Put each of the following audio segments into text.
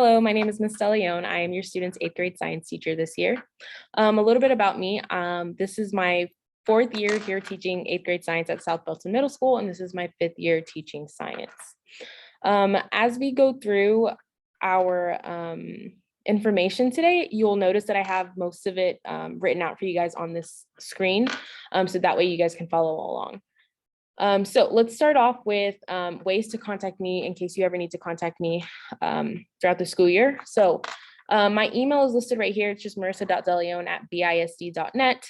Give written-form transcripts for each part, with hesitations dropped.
Hello, my name is Miss DeLeon. I am your student's 8th grade science teacher this year. A little bit about me. This is my 4th year here teaching 8th grade science at South Belton Middle School, and this is my 5th year teaching science. As we go through our information today, you'll notice that I have most of it written out for you guys on this screen, so that way you guys can follow along. So let's start off with ways to contact me in case you ever need to contact me throughout the school year. So my email is listed right here. It's just marissa.deleon@bisd.net.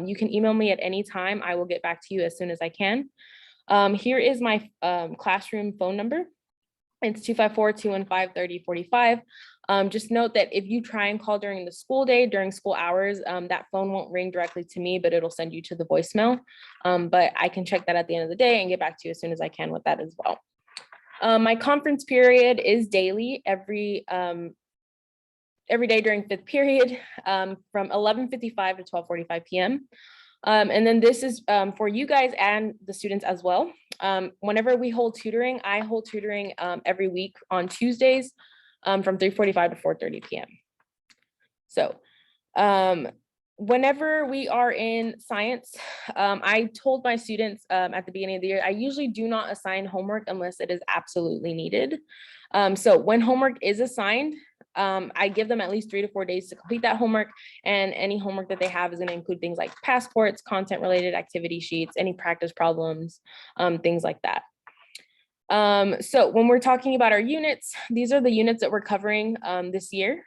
You can email me at any time. I will get back to you as soon as I can. Here is my classroom phone number. It's 254-215-3045. Just note that if you try and call during the school day, during school hours, that phone won't ring directly to me, but it'll send you to the voicemail. But I can check that at the end of the day and get back to you as soon as I can with that as well. My conference period is daily, every day during 5th period, from 11:55 to 12:45 p.m. And then this is for you guys and the students as well. Whenever we hold tutoring, I hold tutoring every week on Tuesdays from 3:45 to 4:30 p.m. So whenever we are in science, I told my students at the beginning of the year, I usually do not assign homework unless it is absolutely needed. So when homework is assigned, I give them at least 3 to 4 days to complete that homework, and any homework that they have is going to include things like passports, content related activity sheets, any practice problems, things like that. So when we're talking about our units, these are the units that we're covering this year.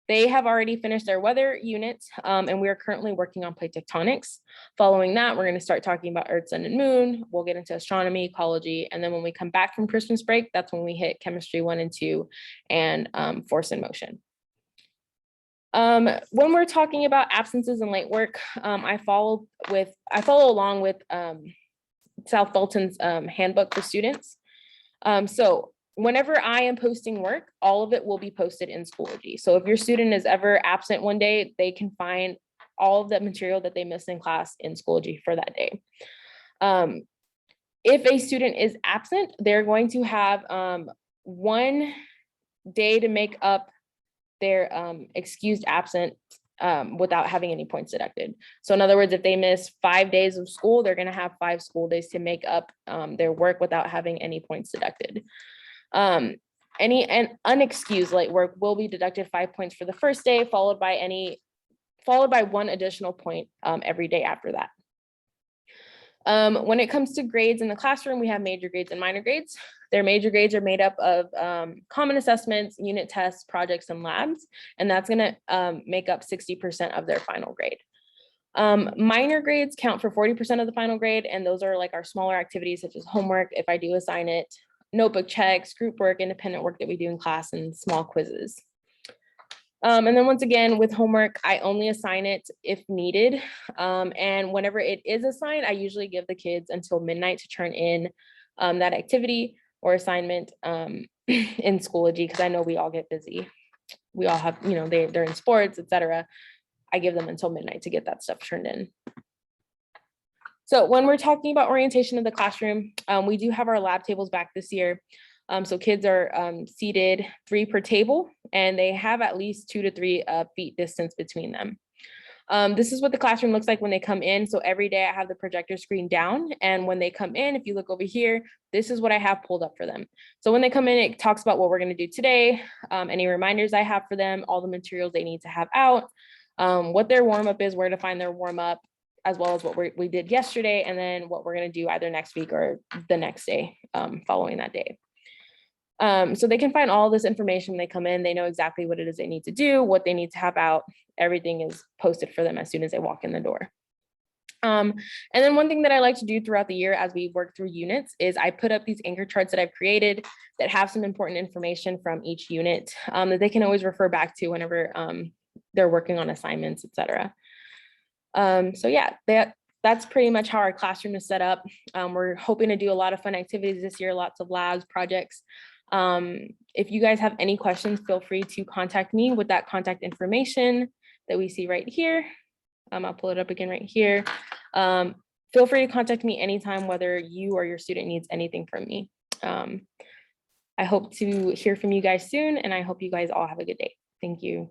They have already finished their weather unit, and we are currently working on plate tectonics. Following that, we're going to start talking about Earth, Sun, and Moon. We'll get into astronomy, ecology, and then when we come back from Christmas break, that's when we hit chemistry 1 and 2 and force and motion. When we're talking about absences and late work, I follow along with South Belton's handbook for students. So whenever I am posting work, all of it will be posted in Schoology. So if your student is ever absent one day, they can find all of the material that they missed in class in Schoology for that day. If a student is absent, they're going to have 1 day to make up their excused absent without having any points deducted. So in other words, if they miss 5 days of school, they're going to have 5 school days to make up their work without having any points deducted. Any unexcused late work will be deducted 5 points for the first day, followed by 1 additional point every day after that. When it comes to grades in the classroom, we have major grades and minor grades. Their major grades are made up of common assessments, unit tests, projects, and labs, and that's going to make up 60% of their final grade. Minor grades count for 40% of the final grade, and those are like our smaller activities such as homework, if I do assign it, notebook checks, group work, independent work that we do in class, and small quizzes. And then once again, with homework, I only assign it if needed. And whenever it is assigned, I usually give the kids until midnight to turn in that activity or assignment in Schoology, because I know we all get busy. We all have, they're in sports, etc. I give them until midnight to get that stuff turned in. So when we're talking about orientation of the classroom, we do have our lab tables back this year. So kids are seated 3 per table, and they have at least 2 to 3 feet distance between them. This is what the classroom looks like when they come in. So every day I have the projector screen down, and when they come in, if you look over here, this is what I have pulled up for them. So when they come in, it talks about what we're going to do today, any reminders I have for them, all the materials they need to have out, what their warm-up is, where to find their warm-up, as well as what we did yesterday, and then what we're going to do either next week or the next day following that day. So they can find all this information when they come in. They know exactly what it is they need to do, what they need to have out. Everything is posted for them as soon as they walk in the door. And then one thing that I like to do throughout the year as we work through units is I put up these anchor charts that I've created that have some important information from each unit that they can always refer back to whenever they're working on assignments, etc. So yeah, that's pretty much how our classroom is set up. We're hoping to do a lot of fun activities this year, lots of labs, projects. If you guys have any questions, feel free to contact me with that contact information that we see right here. I'll pull it up again right here. Feel free to contact me anytime, whether you or your student needs anything from me. I hope to hear from you guys soon, and I hope you guys all have a good day. Thank you.